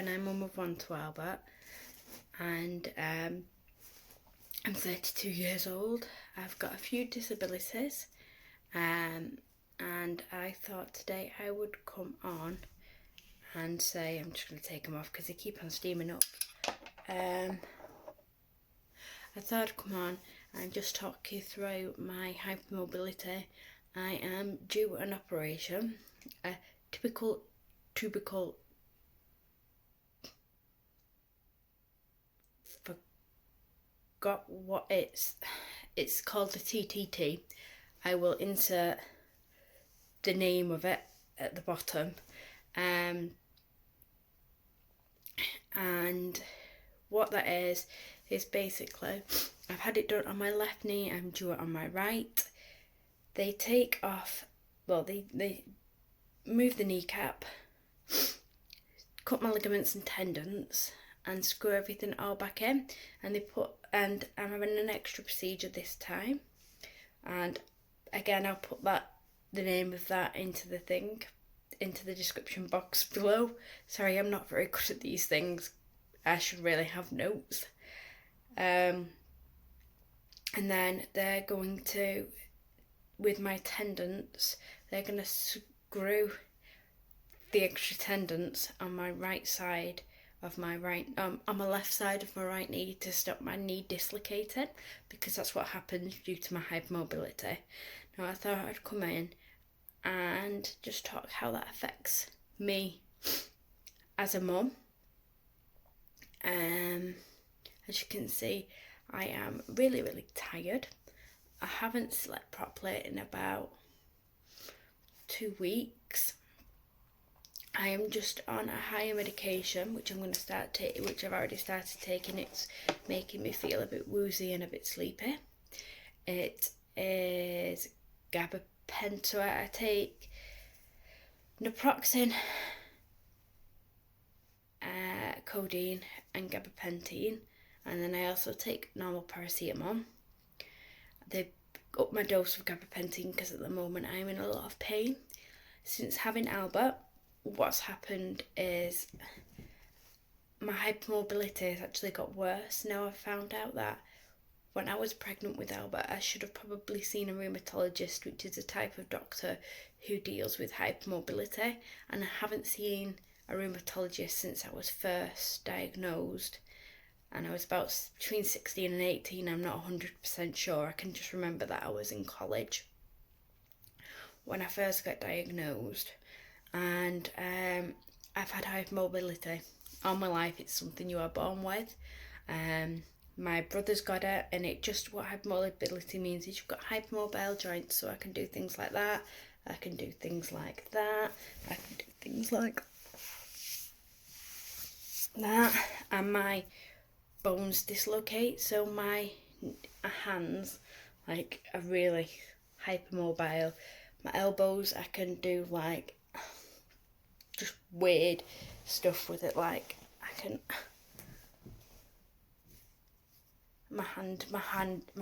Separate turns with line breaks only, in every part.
and I'm mum of one to Albert, and I'm 32 years old. I've got a few disabilities, and I thought today I would come on and say, I'm just going to take them off because they keep on steaming up. I thought I'd come on and just talk you through my hypermobility. I am due an operation, a typical TUBERCLE. Forgot what it's called, the TTT. I will insert the name of it at the bottom. And what that is basically, I've had it done on my left knee, I'm due it on my right. They take off, well, they move the kneecap, cut my ligaments and tendons, and screw everything all back in. And I'm having an extra procedure this time. And again, I'll put the name of that into the description box below. Sorry, I'm not very good at these things. I should really have notes. And then they're going to, with my tendons, they're going to screw the extra tendons on my right side of my on my left side of my right knee to stop my knee dislocating, because that's what happens due to my hypermobility. Now I thought I'd come in and just talk how that affects me as a mum. As you can see, I am really, really tired. I haven't slept properly in about 2 weeks. I am just on a higher medication, which I'm going to start taking, which I've already started taking. It's making me feel a bit woozy and a bit sleepy. It is gabapentin. I take naproxen, codeine and gabapentin, and then I also take normal paracetamol. They up my dose of gabapentin because at the moment I'm in a lot of pain. Since having Albert, what's happened is my hypermobility has actually got worse. Now I've found out that when I was pregnant with Albert, I should have probably seen a rheumatologist, which is a type of doctor who deals with hypermobility, and I haven't seen a rheumatologist since I was first diagnosed, and I was about between 16 and 18. I'm not 100% sure. I can just remember that I was in college when I first got diagnosed. And I've had hypermobility all my life. It's something you are born with. My brother's got it, and what hypermobility means is you've got hypermobile joints, so I can do things like that, I can do things like that, I can do things like that, and my bones dislocate, so my hands are really hypermobile. My elbows, I can do just weird stuff with it, my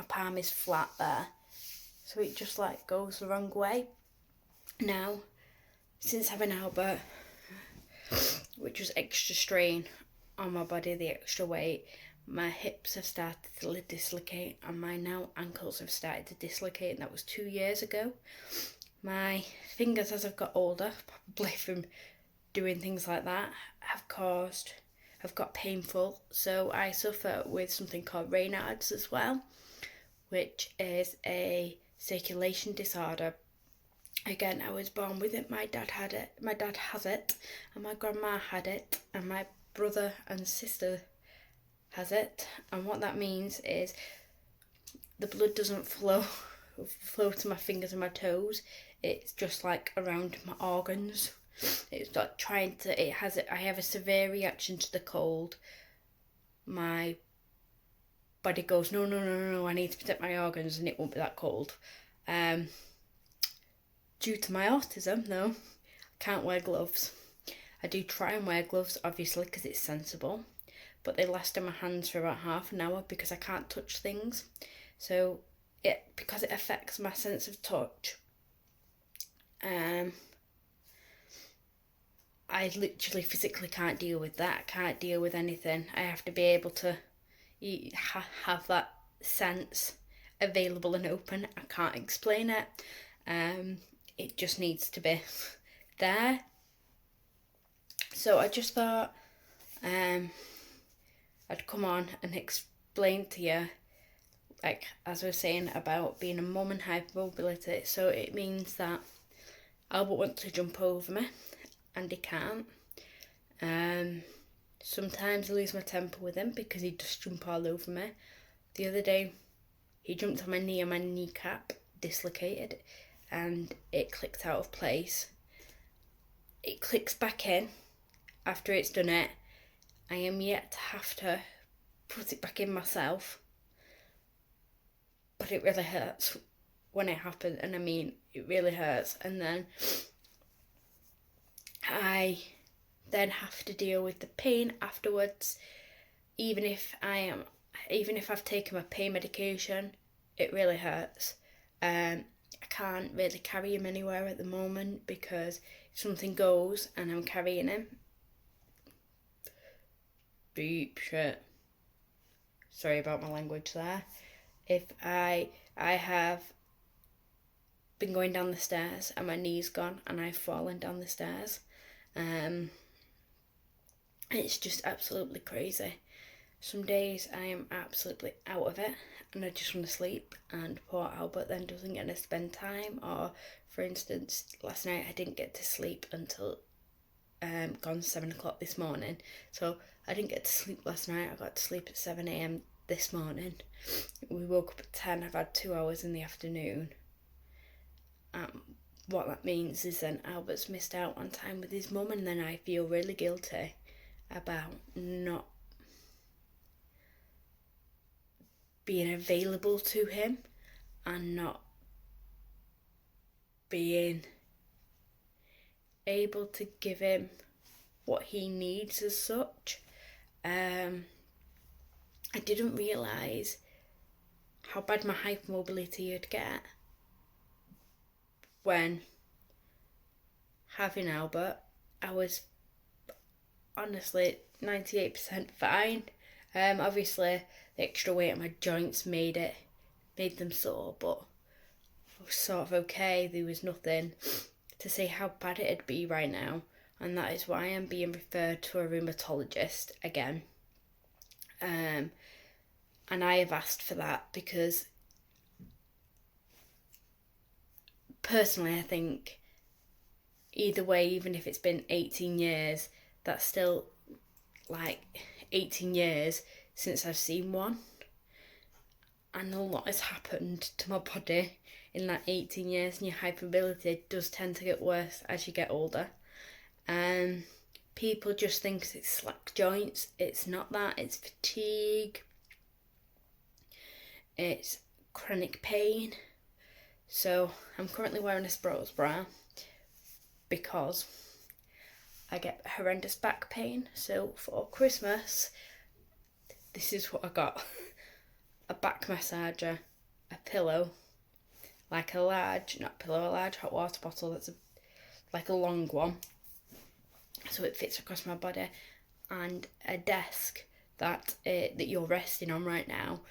palm is flat there, so it just goes the wrong way. Now, since having Albert, which was extra strain on my body, the extra weight, my hips have started to dislocate, and my now ankles have started to dislocate, and that was 2 years ago. My fingers, as I've got older, probably from doing things like that, have got painful. So I suffer with something called Raynaud's as well, which is a circulation disorder. Again, I was born with it. My dad has it, and my grandma had it, and my brother and sister has it. And what that means is the blood doesn't flow to my fingers and my toes. It's just around my organs. It's not I have a severe reaction to the cold. My body goes, no, I need to protect my organs, and it won't be that cold. Due to my autism, no, I can't wear gloves. I do try and wear gloves, obviously, because it's sensible, but they last in my hands for about half an hour because I can't touch things. So because it affects my sense of touch, I literally physically can't deal with that. I can't deal with anything. I have to be able to have that sense available and open. I can't explain it. It just needs to be there. So I just thought I'd come on and explain to you, like as I was saying, about being a mum and hypermobility. So it means that Albert wants to jump over me and he can't. Sometimes I lose my temper with him because he just jump all over me. The other day he jumped on my knee and my kneecap dislocated and it clicked out of place. It clicks back in after it's done it. I am yet to have to put it back in myself, but it really hurts when it happened, and I mean it really hurts. And then I have to deal with the pain afterwards. Even if I've taken my pain medication, it really hurts. I can't really carry him anywhere at the moment because if something goes and I'm carrying him, beep shit. Sorry about my language there. If I have been going down the stairs and my knee's gone and I've fallen down the stairs, it's just absolutely crazy. Some days I am absolutely out of it and I just want to sleep, and poor Albert then doesn't get to spend time. Or for instance, last night I didn't get to sleep until gone 7 o'clock this morning. So I didn't get to sleep last night. I got to sleep at 7 a.m. this morning. We woke up at 10. I've had 2 hours in the afternoon. What that means is then Albert's missed out on time with his mum, and then I feel really guilty about not being available to him and not being able to give him what he needs as such. I didn't realise how bad my hypermobility would get when having Albert. I was honestly 98% fine. Obviously the extra weight on my joints made them sore, but I was sort of okay. There was nothing to say how bad it'd be right now, and that is why I'm being referred to a rheumatologist again. And I have asked for that because personally I think either way, even if it's been 18 years, that's still like 18 years since I've seen one, and a lot has happened to my body in that 18 years, and your hypermobility does tend to get worse as you get older. People just think it's slack joints. It's not that. It's fatigue. It's chronic pain. So I'm currently wearing a sports bra because I get horrendous back pain. So for Christmas, this is what I got: a back massager, a pillow, like a large hot water bottle that's like a long one, so it fits across my body, and a desk that you're resting on right now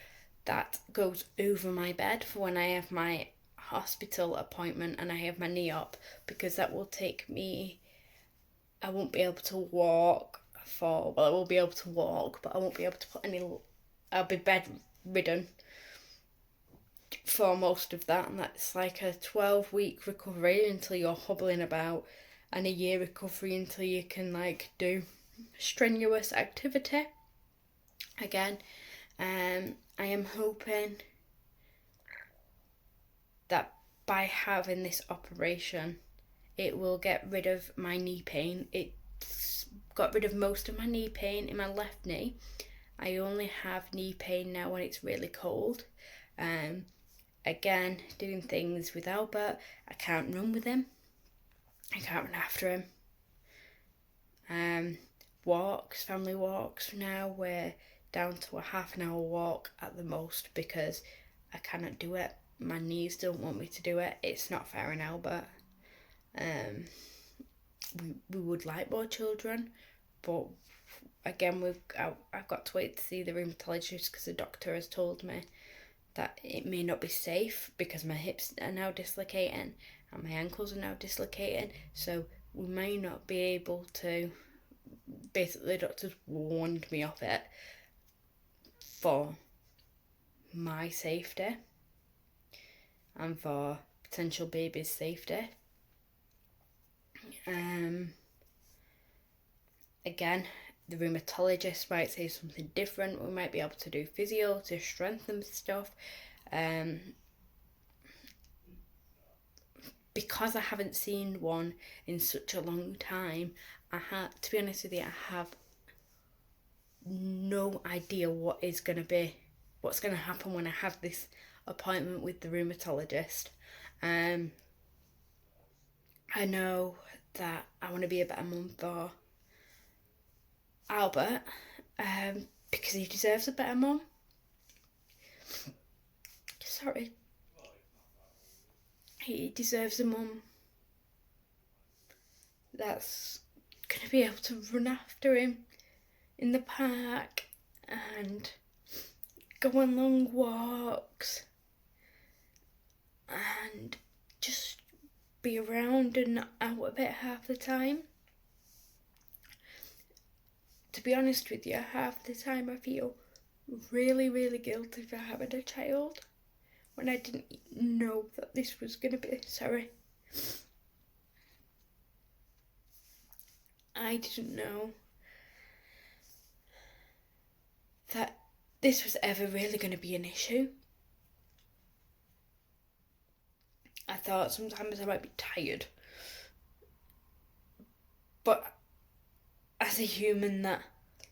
that goes over my bed for when I have my hospital appointment and I have my knee up, because that will take me, I won't be able to walk I will be able to walk, but I won't be able to I'll be bedridden for most of that, and that's like a 12-week recovery until you're hobbling about, and a year recovery until you can like do strenuous activity again. I am hoping that by having this operation it will get rid of my knee pain. It's got rid of most of my knee pain in my left knee. I only have knee pain now when it's really cold. Again, doing things with Albert, I can't run with him. I can't run after him. Family walks now, we're down to a half an hour walk at the most because I cannot do it. My knees don't want me to do it. It's not fair on Albert. we would like more children, but again, I've got to wait to see the rheumatologist because the doctor has told me that it may not be safe because my hips are now dislocating and my ankles are now dislocating, so we may not be able to. Basically, the doctors warned me off it for my safety and for potential baby's safety. Again, the rheumatologist might say something different. We might be able to do physio to strengthen stuff. Because I haven't seen one in such a long time, to be honest with you, I have no idea what's going to happen when I have this appointment with the rheumatologist. I know that I want to be a better mum for Albert, because he deserves a better mum. Sorry. He deserves a mum that's going to be able to run after him in the park and go on long walks and just be around and not out a bit half the time. To be honest with you, half the time I feel really, really guilty for having a child when I didn't know that this was going to be. I didn't know that this was ever really going to be an issue. I thought sometimes I might be tired, but as a human that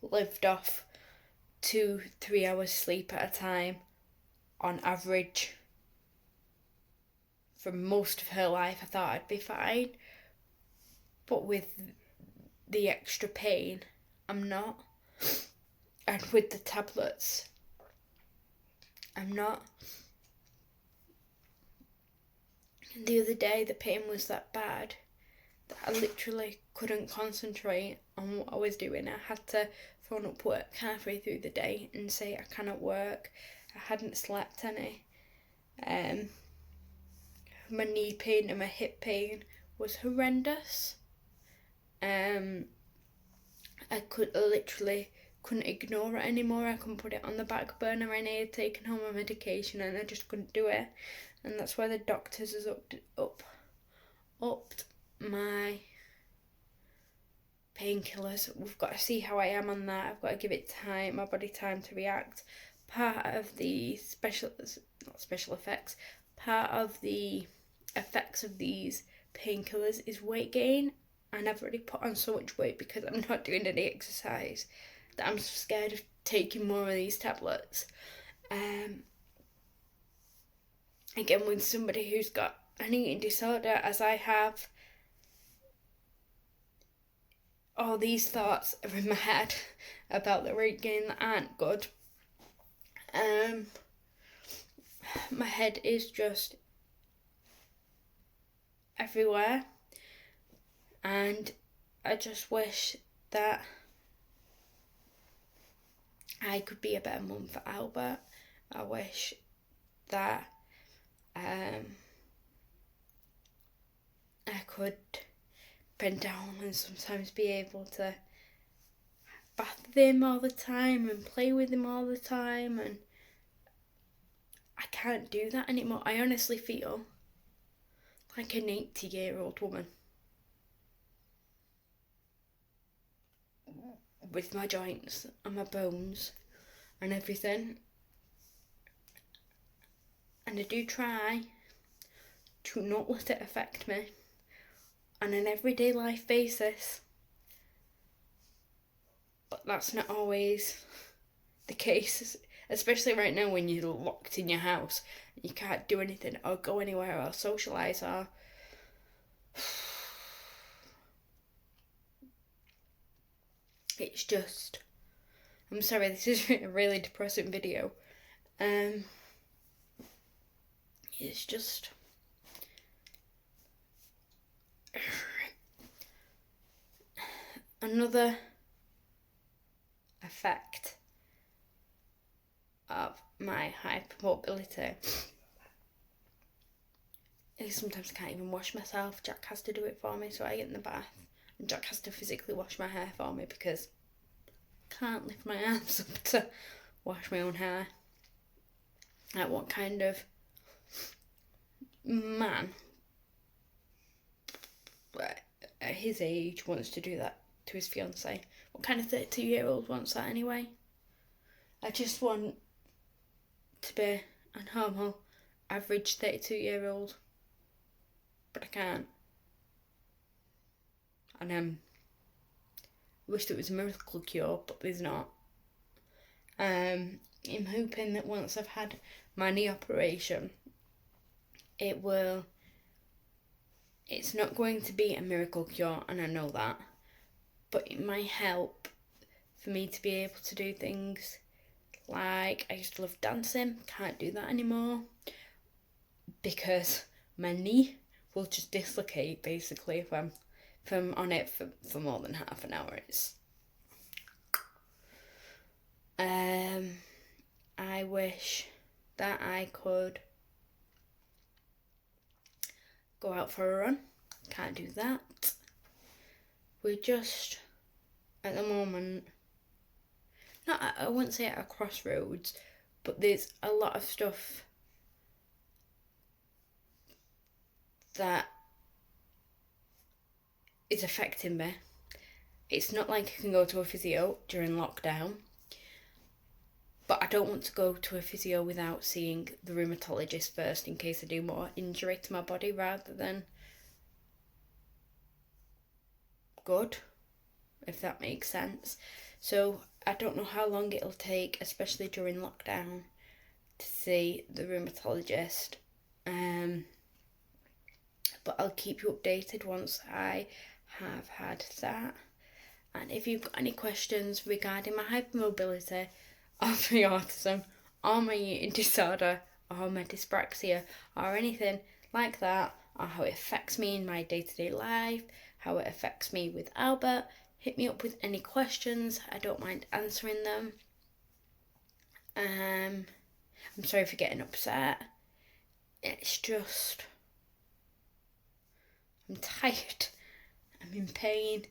lived off 2-3 hours sleep at a time on average for most of her life, I thought I'd be fine. But with the extra pain, I'm not. And with the tablets, I'm not. And the other day, the pain was that bad that I literally couldn't concentrate on what I was doing. I had to phone up work halfway through the day and say I cannot work. I hadn't slept any. My knee pain and my hip pain was horrendous. I literally couldn't ignore it anymore. I couldn't put it on the back burner. I had taken home my medication and I just couldn't do it. And that's why the doctors has upped my painkillers. We've got to see how I am on that. I've got to give it time, my body time to react. Part of the part of the effects of these painkillers is weight gain, and I've already put on so much weight because I'm not doing any exercise that I'm scared of taking more of these tablets. Again, with somebody who's got an eating disorder, as I have, all these thoughts are in my head about the weight gain that aren't good. My head is just everywhere, and I just wish that I could be a better mum for Albert. I wish that I could bend down and sometimes be able to bath with him all the time and play with him all the time, and I can't do that anymore. I honestly feel like an 80-year-old woman with my joints and my bones and everything. And I do try to not let it affect me on an everyday life basis. But that's not always the case, especially right now when you're locked in your house. You can't do anything or go anywhere or socialise or... It's just... I'm sorry, this is a really depressing video. It's just... another effect of my hypermobility is sometimes I can't even wash myself. Jack has to do it for me, so I get in the bath and Jack has to physically wash my hair for me because I can't lift my arms up to wash my own hair. Like, what kind of man at his age wants to do that to his fiancée? What kind of 32-year-old wants that anyway? I just want to be a normal, average 32-year-old, but I can't. And I wish there was a miracle cure, but there's not. I'm hoping that once I've had my knee operation, it's not going to be a miracle cure, and I know that, but it might help for me to be able to do things like I used to love dancing. Can't do that anymore because my knee will just dislocate basically if I'm on it for more than half an hour. I wish that I could go out for a run. Can't do that. We're just at the moment, I wouldn't say at a crossroads, but there's a lot of stuff that is affecting me. It's not like I can go to a physio during lockdown, but I don't want to go to a physio without seeing the rheumatologist first in case I do more injury to my body rather than good, if that makes sense. So I don't know how long it'll take, especially during lockdown, to see the rheumatologist. But I'll keep you updated once I have had that. And if you've got any questions regarding my hypermobility, or my autism, or my eating disorder, or my dyspraxia, or anything like that, or how it affects me in my day-to-day life, how it affects me with Albert, hit me up with any questions. I don't mind answering them. I'm sorry for getting upset. It's just, I'm tired, I'm in pain,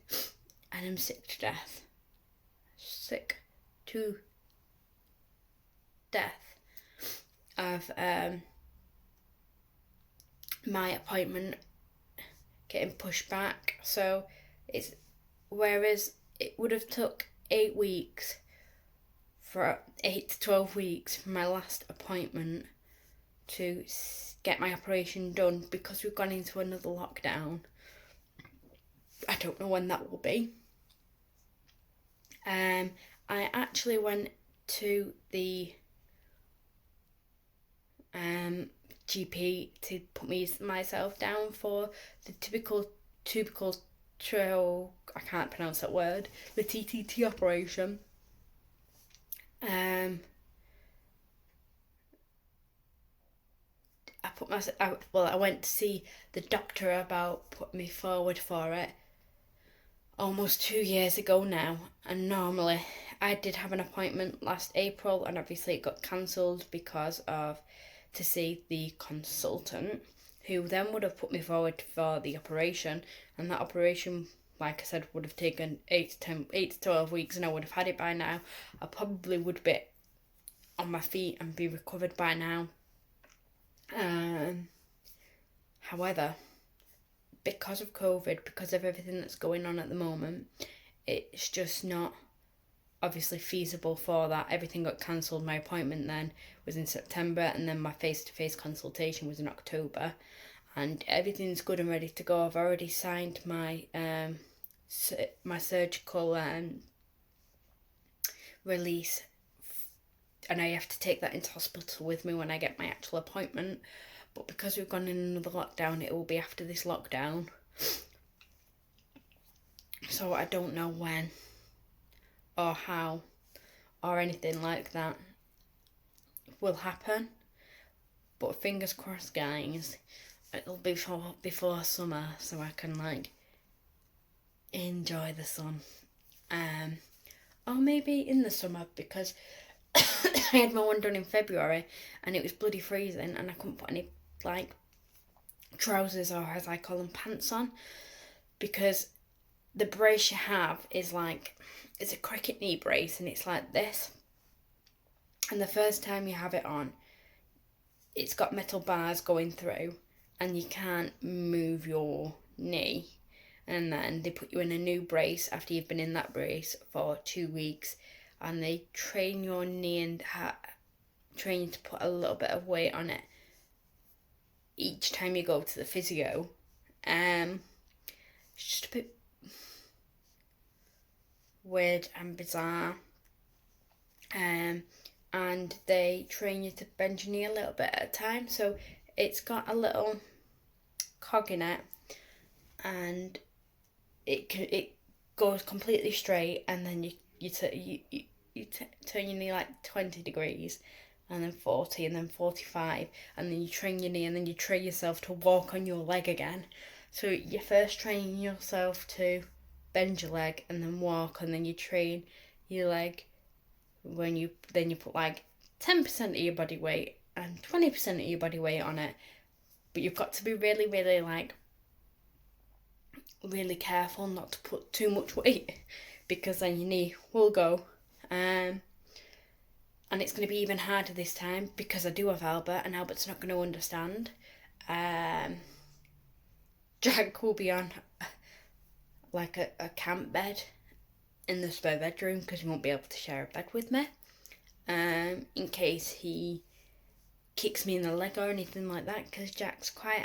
and I'm sick to death. Sick to death of my appointment getting pushed back. So it's, whereas it would have took 8 weeks, for 8 to 12 weeks from my last appointment to get my operation done, because we've gone into another lockdown. I don't know when that will be. I actually went to the GP to put myself down for the tubercle trail, I can't pronounce that word, the TTT operation. I went to see the doctor about putting me forward for it almost 2 years ago now, and normally I did have an appointment last April, and obviously it got cancelled because of to see the consultant, who then would have put me forward for the operation, and that operation, like I said, would have taken 8 to 12 weeks, and I would have had it by now. I probably would be on my feet and be recovered by now. However, because of COVID, because of everything that's going on at the moment, it's just not obviously feasible for that. Everything got cancelled. My appointment then was in September, and then my face-to-face consultation was in October, and everything's good and ready to go. I've already signed my my surgical release, and I have to take that into hospital with me when I get my actual appointment. But because we've gone in another lockdown, it will be after this lockdown. So I don't know when or how or anything like that will happen. But fingers crossed, guys, it'll be before summer, so I can enjoy the sun or maybe in the summer, because I had my one done in February and it was bloody freezing and I couldn't put any like trousers, or as I call them, pants on, because the brace you have is like, it's a cricket knee brace and it's like this, and the first time you have it on, it's got metal bars going through and you can't move your knee, and then they put you in a new brace after you've been in that brace for 2 weeks, and they train your knee and train you to put a little bit of weight on it each time you go to the physio. It's just a bit weird and bizarre. And they train you to bend your knee a little bit at a time, so it's got a little cog in it, and it goes completely straight, and then you turn your knee like 20 degrees, and then 40, and then 45, and then you train your knee, and then you train yourself to walk on your leg again. So you're first training yourself to bend your leg and then walk, and then you train your leg when you put like 10% of your body weight and 20% of your body weight on it. But you've got to be really, really really careful not to put too much weight, because then your knee will go. And it's going to be even harder this time because I do have Albert, and Albert's not going to understand. Jack will be on like a camp bed in the spare bedroom because he won't be able to share a bed with me. In case he kicks me in the leg or anything like that, because Jack's quite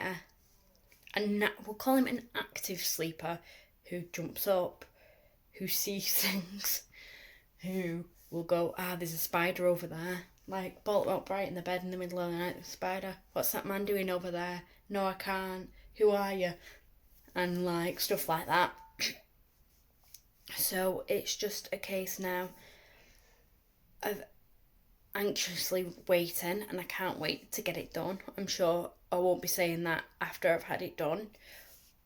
we'll call him an active sleeper, who jumps up, who sees things, who will go, there's a spider over there, like bolt upright in the bed in the middle of the night, spider, what's that man doing over there? No, I can't, who are you? And like stuff like that. So it's just a case now of anxiously waiting, and I can't wait to get it done. I'm sure I won't be saying that after I've had it done,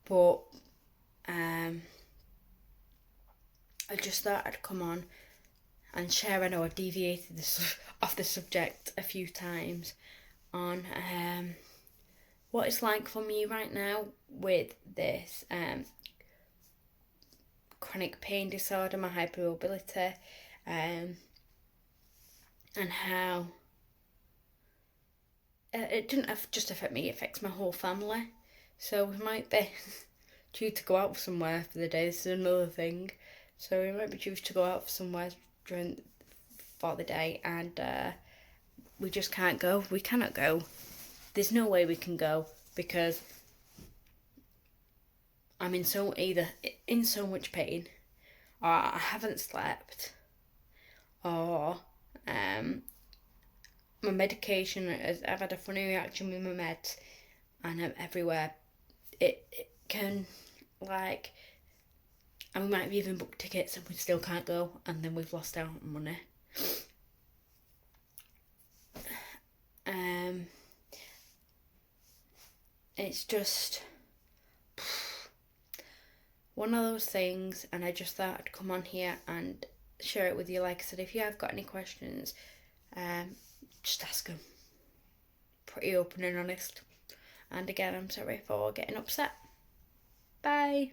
but I just thought I'd come on and share. I know I deviated off the subject a few times on what it's like for me right now with this chronic pain disorder, my hypermobility, and how it didn't just affect me, it affects my whole family. So we might be due to go out somewhere for the day. This is another thing. So we might be due to go out somewhere for the day, and we just can't go. We cannot go. There's no way we can go, because I'm either in so much pain, or I haven't slept, or my medication, I've had a funny reaction with my meds, and I'm everywhere. It can, like, and we might have even booked tickets and we still can't go, and then we've lost out on money. It's just one of those things, and I just thought I'd come on here and share it with you. Like I said, if you have got any questions, just ask them. Pretty open and honest. And again, I'm sorry for getting upset. Bye.